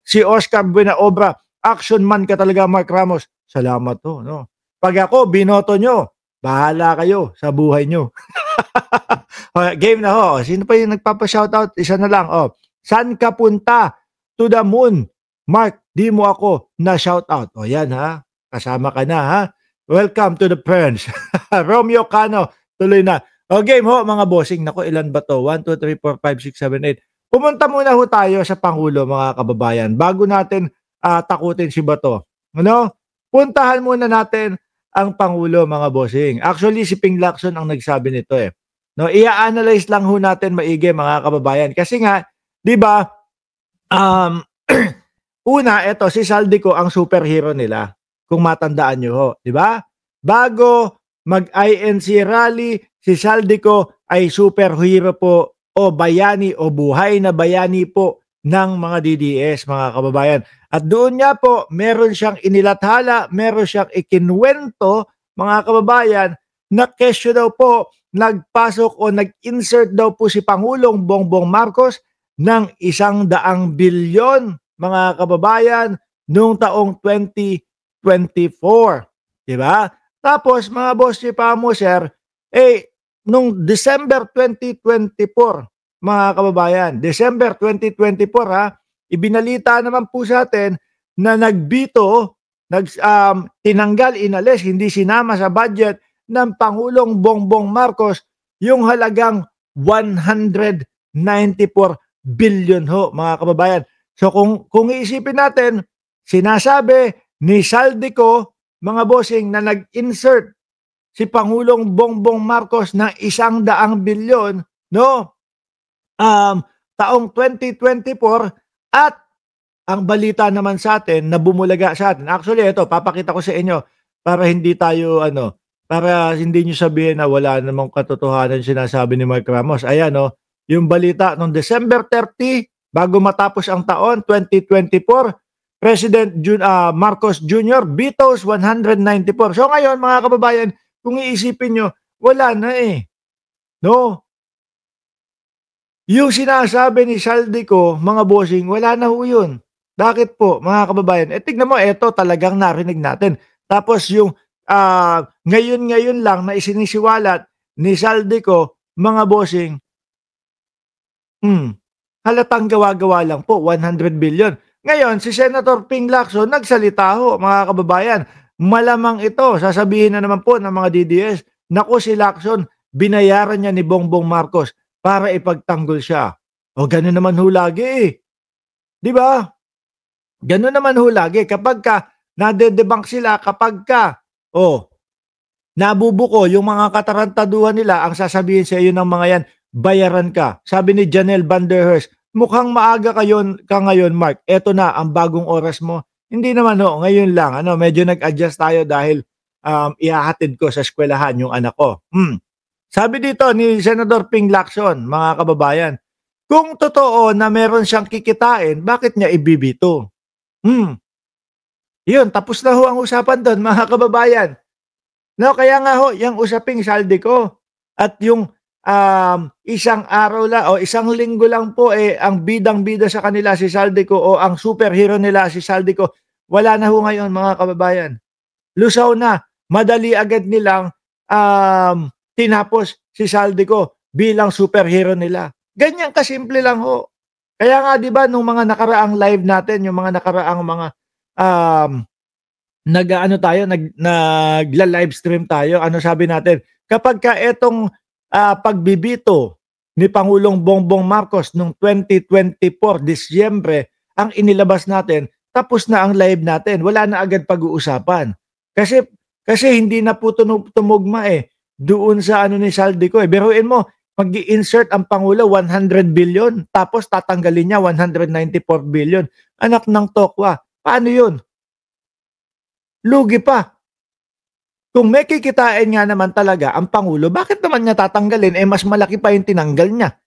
si Oscar Buenaobra, action man ka talaga, Mark Ramos. Salamat to, no? Pag ako, binoto nyo, bahala kayo sa buhay nyo. Game na ho. Sino pa yung nagpapa-shoutout? Isa na lang. Oh. Saan ka punta? To the moon. Mark, di mo ako na-shoutout. O yan ha. Kasama ka na ha. Welcome to the friends. Romeo Cano. Tuloy na. O game ho mga bossing. Naku, ilan ba to? 1, 2, 3, 4, 5, 6, 7, 8. Pumunta muna ho tayo sa Pangulo mga kababayan. Bago natin takutin si Bato. Ano? Puntahan muna natin ang Pangulo mga bossing. Actually si Ping Lacson ang nagsabi nito eh. No, i-analyze lang ho natin maigi mga kababayan. Kasi nga, 'di ba? Una, ito si Saldico ang superhero nila. Kung matandaan niyo ho, 'di ba? Bago mag-INC rally, si Saldico ay superhero po o bayani o buhay na bayani po ng mga DDS mga kababayan. At doon nga po, meron siyang inilathala, meron siyang ikinwento mga kababayan na kesyo daw po nagpasok o nag-insert daw po si Pangulong Bongbong Marcos ng 100 bilyon mga kababayan noong taong 2024. Diba? Tapos mga boss si Pamo sir, nung December 2024 mga kababayan, December 2024 ha, ibinalita naman po sa atin na nagbito, tinanggal, inalis, hindi sinama sa budget ng Pangulong Bongbong Marcos yung halagang 194 billion ho mga kababayan. So kung iisipin natin, sinasabi ni Saldico mga bossing na nag-insert si Pangulong Bongbong Marcos ng 100 bilyon no taong 2024 at ang balita naman sa atin na bumulaga sa atin. Actually ito papakita ko sa inyo para hindi tayo para hindi niyo sabihin na wala namang katotohanan sinasabi ni Mark Ramos. Ayan yung balita noong December 30 bago matapos ang taon 2024, President Marcos Jr. vetoes 194. So ngayon mga kababayan, kung iisipin nyo, wala na eh. No? Yung sinasabi ni Saldico, mga bossing, wala na ho yun. Bakit po, mga kababayan? Tignan mo, eto talagang narinig natin. Tapos yung ngayon lang na isinisiwalat ni Saldico, mga bossing, halatang gawa-gawa lang po, 100 billion. Ngayon, si Senator Ping Lacson nagsalita ho, mga kababayan. Malamang ito, sasabihin na naman po ng mga DDS, naku si Lacson, binayaran niya ni Bongbong Marcos para ipagtanggol siya. O gano'n naman ho lagi eh. Di ba? Gano'n naman ho lagi. Kapag ka nadedebunk sila, kapag ka, nabubuko yung mga katarantaduhan nila, ang sasabihin sa iyo ng mga yan, bayaran ka. Sabi ni Janelle Van der Hearst, mukhang maaga ka ngayon, Mark. Eto na, ang bagong oras mo. Hindi naman ngayon lang. Medyo nag-adjust tayo dahil ihahatid ko sa eskwelahan yung anak ko. Sabi dito ni Senator Ping Lacson, mga kababayan, kung totoo na meron siyang kikitain, bakit niya ibibito? Yun, tapos na ho ang usapan doon, mga kababayan. No, kaya nga ho, yung usaping Saldico at yung isang araw lang o isang linggo lang po ang bidang-bida sa kanila si Saldico o ang superhero nila si Saldico, wala na ho ngayon mga kababayan. Lusaw na, madali agad nilang tinapos si Saldico bilang superhero nila. Ganyan kasimple lang ho. Kaya nga 'di ba nung mga nakaraang live natin, yung mga nakaraang mga nagla-live stream tayo, ano sabi natin? Kapag ka etong pagbibito ni Pangulong Bongbong Marcos noong 2024 Disyembre ang inilabas natin, tapos na ang live natin. Wala na agad pag-uusapan. Kasi hindi na po tumugma doon sa ni Saldico Biruin mo, mag-i-insert ang Pangulo 100 billion tapos tatanggalin niya 194 billion. Anak ng tokwa. Paano yun? Lugi pa. Kung may kikitain nga naman talaga ang Pangulo, bakit naman niya tatanggalin? Mas malaki pa yung tinanggal niya.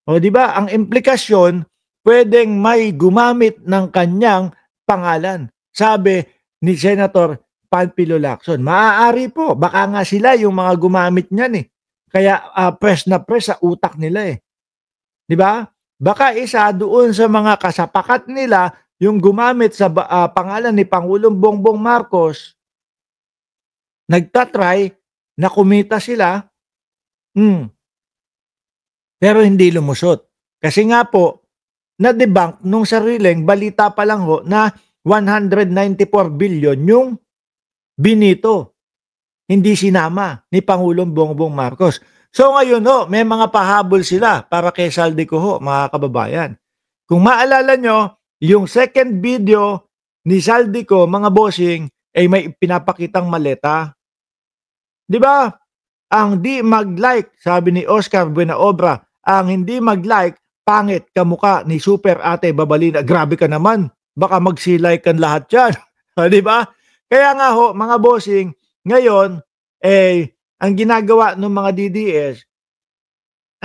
O di ba? Ang implikasyon, pwedeng may gumamit ng kanyang pangalan. Sabi ni Senator Panfilo Lacson, maaari po. Baka nga sila yung mga gumamit niyan Kaya press na press sa utak nila Di ba? Baka isa doon sa mga kasapakat nila yung gumamit sa pangalan ni Pangulong Bongbong Marcos, nagta-try na kumita sila, pero hindi lumusot. Kasi nga po, na-debunk nung sariling balita pa lang ho na 194 billion yung binito. Hindi sinama ni Pangulong Bongbong Marcos. So ngayon ho, may mga pahabol sila para kay Saldico ho, mga kababayan. Kung maalala nyo, yung second video ni Saldico, mga bossing, ay may pinapakitang maleta. Di ba? Ang di mag-like, sabi ni Oscar Buenaobra, ang hindi mag-like, pangit kamuka ni Super Ate Babalina. Grabe ka naman, baka mag-like kan lahat yan. Di ba? Kaya nga ho, mga bossing, ngayon, ang ginagawa ng mga DDS,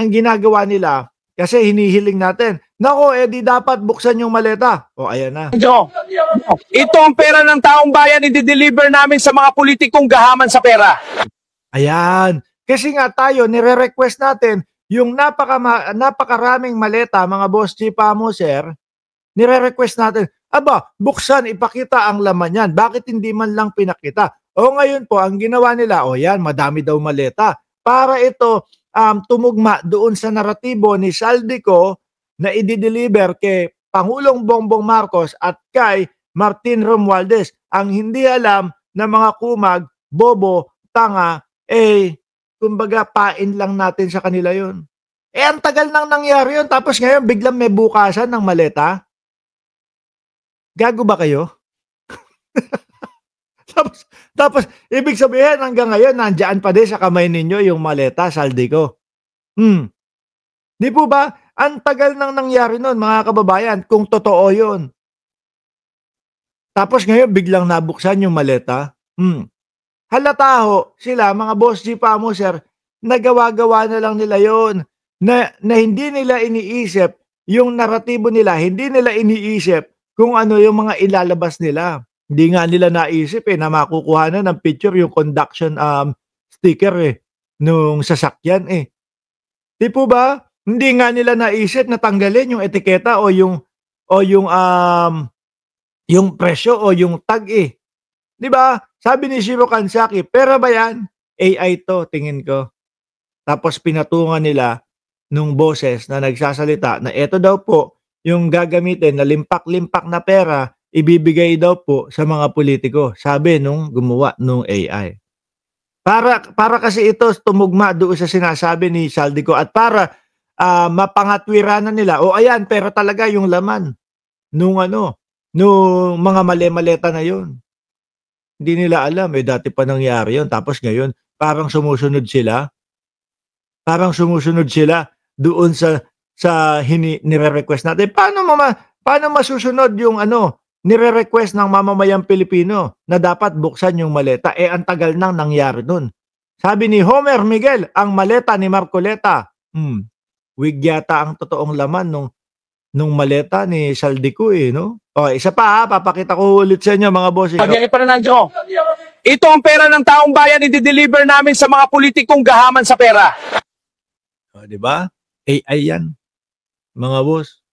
ang ginagawa nila, kasi hinihiling natin, nako, di dapat buksan yung maleta. O, ayan na. Ito ang pera ng taong bayan, i-deliver namin sa mga politikong gahaman sa pera. Ayan. Kasi nga tayo, nire-request natin, yung napakaraming maleta, mga boss Chief Amoser, nire-request natin, aba, buksan, ipakita ang laman yan. Bakit hindi man lang pinakita? O ngayon po, ang ginawa nila, o yan, madami daw maleta. Para ito tumugma doon sa naratibo ni Saldico na i-deliver kay Pangulong Bongbong Marcos at kay Martin Romualdez. Ang hindi alam na mga kumag, bobo, tanga, kumbaga pain lang natin sa kanila yun. Ang tagal nang nangyari yun. Tapos ngayon, biglang may bukasan ng maleta. Gago ba kayo? tapos, ibig sabihin, hanggang ngayon, nandiyan pa din sa kamay ninyo yung maleta, Saldico. Di po ba? Ang tagal nang nangyari nun, mga kababayan, kung totoo yun. Tapos ngayon, biglang nabuksan yung maleta. Halata ho, sila, mga boss G Pamoser, nagawa-gawa na lang nila yon na hindi nila iniisip yung naratibo nila, hindi nila iniisip kung ano yung mga ilalabas nila. Hindi nga nila naisip na makukuha na ng picture yung conduction sticker nung sasakyan Di po ba? Hindi nga nila naisip na tanggalin yung etiketa o yung presyo o yung tag Di ba? Sabi ni Shiro Kansaki, pera ba yan? AI to, tingin ko. Tapos pinatungan nila nung boses na nagsasalita na eto daw po yung gagamitin na limpak-limpak na pera ibibigay daw po sa mga politiko. Sabi nung gumawa nung AI. Para kasi ito tumugma doon sa sinasabi ni Saldico at para mapangatwiranan nila. O ayan, pera talaga yung laman nung mga mali-maleta na yun. Hindi nila alam dati pa nangyari yun. Tapos ngayon, parang sumusunod sila. Parang sumusunod sila doon sa nire-request natin. Paano masusunod yung nire-request ng mamamayang Pilipino na dapat buksan yung maleta? Ang tagal nang nangyari nun. Sabi ni Homer Miguel, ang maleta ni Marcoleta. Wig yata ang totoong laman nung maleta ni Saldico no? O, isa pa papakita ko ulit sa inyo mga boss. Ito ang pera ng taong bayan, i-deliver namin sa mga politikong gahaman sa pera. O, di ba? AI yan, mga boss.